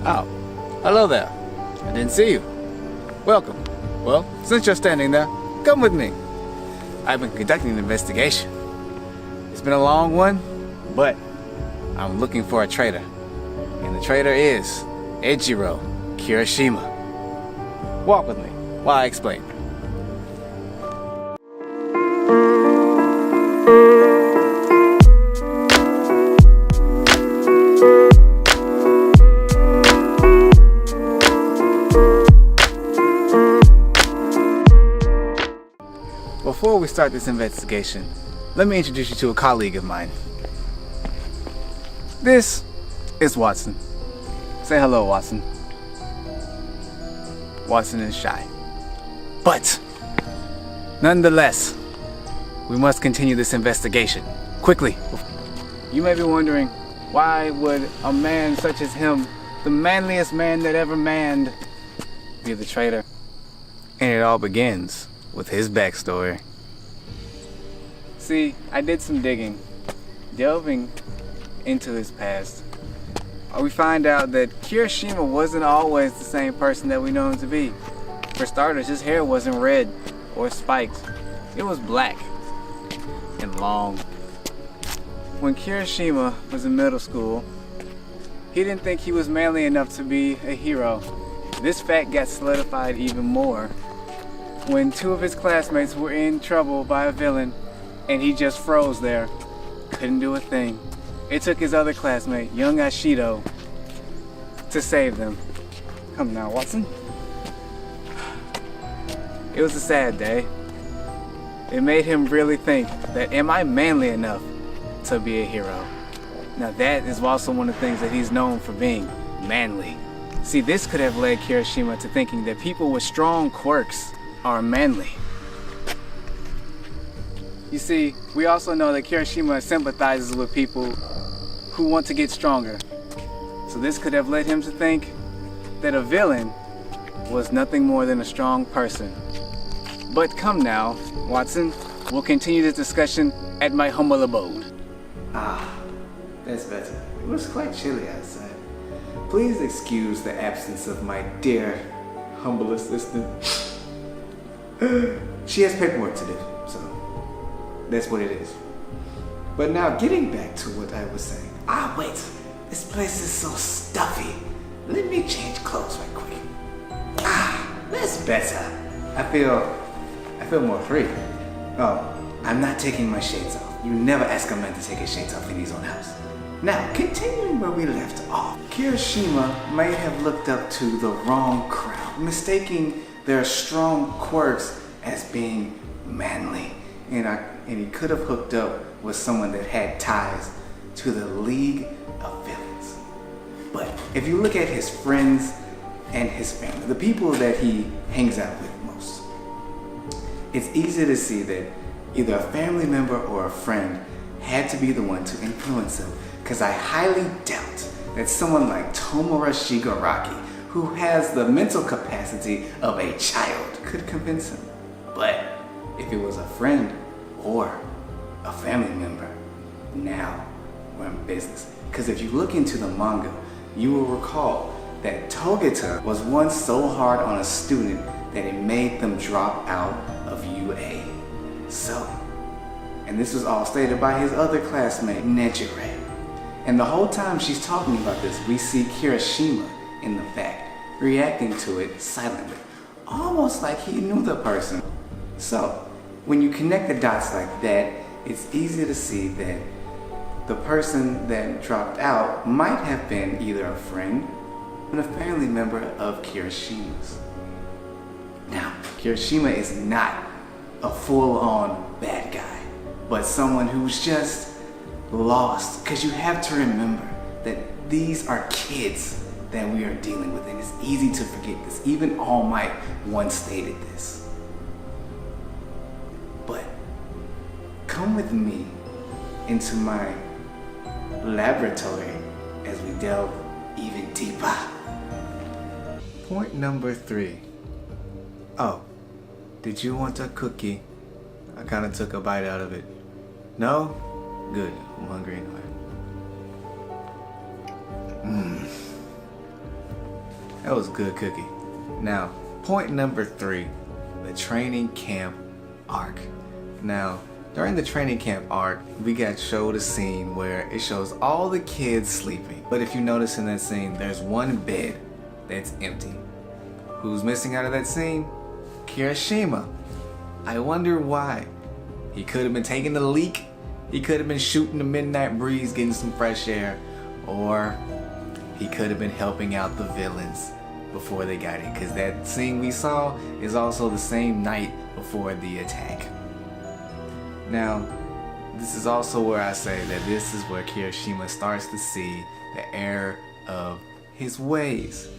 Oh, hello there. I didn't see you. Welcome. Well, since you're standing there, come with me. I've been conducting an investigation. It's been a long one, but I'm looking for a traitor. And the traitor is Eijirou Kirishima. Walk with me while I explain. Before we start this investigation, let me introduce you to a colleague of mine. This is Watson. Say hello, Watson. Watson is shy. But, nonetheless, we must continue this investigation. Quickly. You may be wondering, why would a man such as him, the manliest man that ever manned, be the traitor? And it all begins with his backstory. See, I did some digging, delving into his past. We find out that Kirishima wasn't always the same person that we know him to be. For starters, his hair wasn't red or spiked. It was black and long. When Kirishima was in middle school, he didn't think he was manly enough to be a hero. This fact got solidified even more when two of his classmates were in trouble by a villain and he just froze there. Couldn't do a thing. It took his other classmate, young Eijirou, to save them. Come now, Watson. It was a sad day. It made him really think that, am I manly enough to be a hero? Now that is also one of the things that he's known for being, manly. See, this could have led Kirishima to thinking that people with strong quirks are manly. You see, we also know that Kirishima sympathizes with people who want to get stronger. So this could have led him to think that a villain was nothing more than a strong person. But come now, Watson, we'll continue this discussion at my humble abode. Ah, that's better. It was quite chilly outside. Please excuse the absence of my dear, humble assistant. She has paperwork to do, so that's what it is. But now, getting back to what I was saying. Ah, wait. This place is so stuffy. Let me change clothes right quick. Ah, that's better. I feel more free. Oh, I'm not taking my shades off. You never ask a man to take his shades off in his own house. Now, continuing where we left off. Kirishima may have looked up to the wrong crowd, mistaking their strong quirks as being manly. And he could have hooked up with someone that had ties to the League of Villains. But if you look at his friends and his family, the people that he hangs out with most, it's easy to see that either a family member or a friend had to be the one to influence him, because I highly doubt that someone like Tomura Shigaraki, who has the mental capacity of a child, could convince him. But if it was a friend or a family member, now we're in business. Because if you look into the manga, you will recall that Togeta was once so hard on a student that it made them drop out of UA. So, and this was all stated by his other classmate, Nejire. And the whole time she's talking about this, we see Kirishima in the fact, reacting to it silently, almost like he knew the person. So, when you connect the dots like that, it's easy to see that the person that dropped out might have been either a friend or a family member of Kirishima's. Now, Kirishima is not a full-on bad guy, but someone who's just lost, because you have to remember that these are kids that we are dealing with, and it's easy to forget this. Even All Might once stated this. But come with me into my laboratory as we delve even deeper. Point number 3. Oh, did you want a cookie? I kind of took a bite out of it. No? Good, I'm hungry anyway. That was good cookie. Now, point number 3, the training camp arc. Now, during the training camp arc, we got showed a scene where it shows all the kids sleeping. But if you notice in that scene, there's one bed that's empty. Who's missing out of that scene? Kirishima. I wonder why. He could have been taking a leak. He could have been shooting the midnight breeze, getting some fresh air. Or he could have been helping out the villains before they got in. Because that scene we saw is also the same night before the attack. Now, this is also where I say that this is where Kirishima starts to see the error of his ways.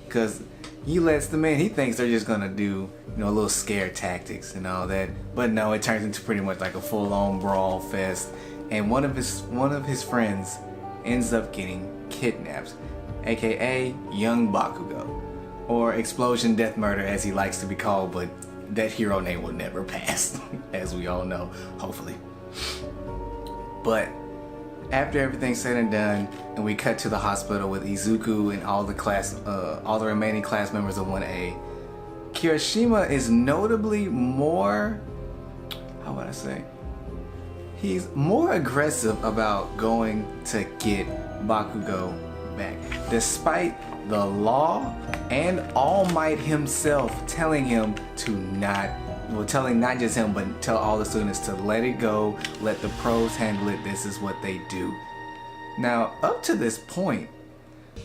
Because he lets them in, he thinks they're just gonna do, you know, little scare tactics and all that. But no, it turns into pretty much like a full-on brawl fest. And one of his friends ends up getting kidnapped, aka Young Bakugo, or Explosion Death Murder as he likes to be called, but that hero name will never pass, as we all know, hopefully. But after everything's said and done, and we cut to the hospital with Izuku and all the remaining class members of 1A, Kirishima is notably more, how would I say? He's more aggressive about going to get Bakugo back, despite the law and All Might himself telling him to not, well, telling not just him, but tell all the students to let it go, let the pros handle it, this is what they do. Now, up to this point,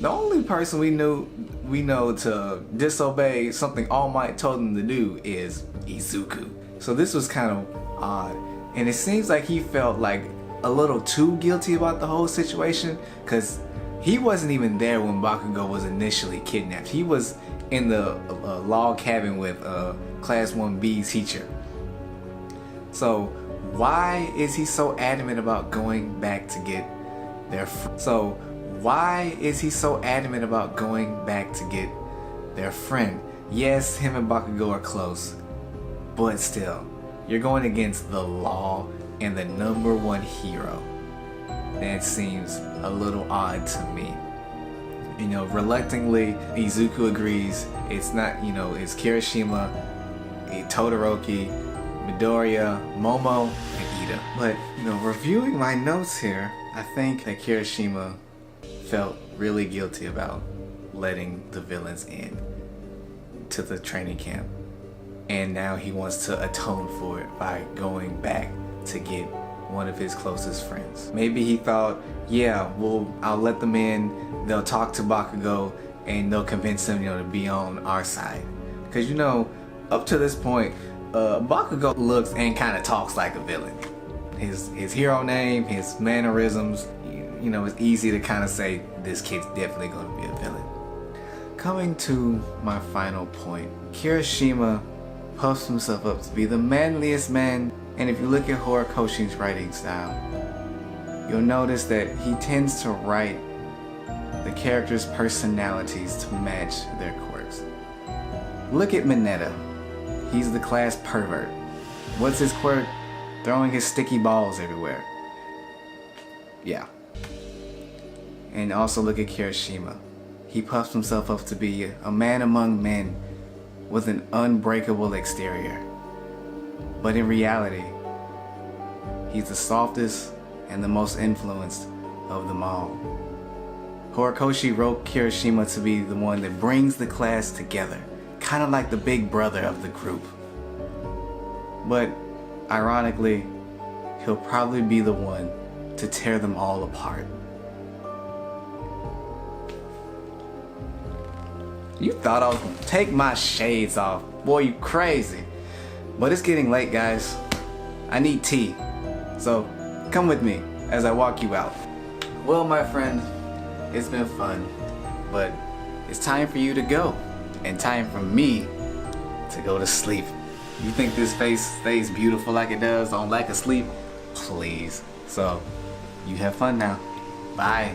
the only person we know to disobey something All Might told him to do is Izuku. So this was kind of odd. And it seems like he felt like a little too guilty about the whole situation, because he wasn't even there when Bakugo was initially kidnapped. He was in the log cabin with Class 1B's teacher. So why is he so adamant about going back to get their friend? Yes, him and Bakugo are close, but still, you're going against the law and the #1 hero. That seems a little odd to me. You know, reluctantly, Izuku agrees. It's not, you know, it's Kirishima, Todoroki, Midoriya, Momo, and Ida. But, you know, reviewing my notes here, I think that Kirishima felt really guilty about letting the villains in to the training camp. And now he wants to atone for it by going back to get one of his closest friends. Maybe he thought, yeah, well, I'll let them in, they'll talk to Bakugo, and they'll convince him, you know, to be on our side. Because, you know, up to this point, Bakugo looks and kind of talks like a villain. His hero name, his mannerisms, you know, it's easy to kind of say this kid's definitely going to be a villain. Coming to my final point, Kirishima puffs himself up to be the manliest man. And if you look at Horikoshi's writing style, you'll notice that he tends to write the characters' personalities to match their quirks. Look at Mineta. He's the class pervert. What's his quirk? Throwing his sticky balls everywhere. Yeah. And also look at Kirishima. He puffs himself up to be a man among men with an unbreakable exterior. But in reality, he's the softest and the most influenced of them all. Horikoshi wrote Kirishima to be the one that brings the class together, kind of like the big brother of the group. But ironically, he'll probably be the one to tear them all apart. You thought I was gonna take my shades off. Boy, you crazy. But it's getting late, guys. I need tea. So come with me as I walk you out. Well, my friend, it's been fun, but it's time for you to go, and time for me to go to sleep. You think this face stays beautiful like it does on lack of sleep? Please. So, you have fun now. Bye.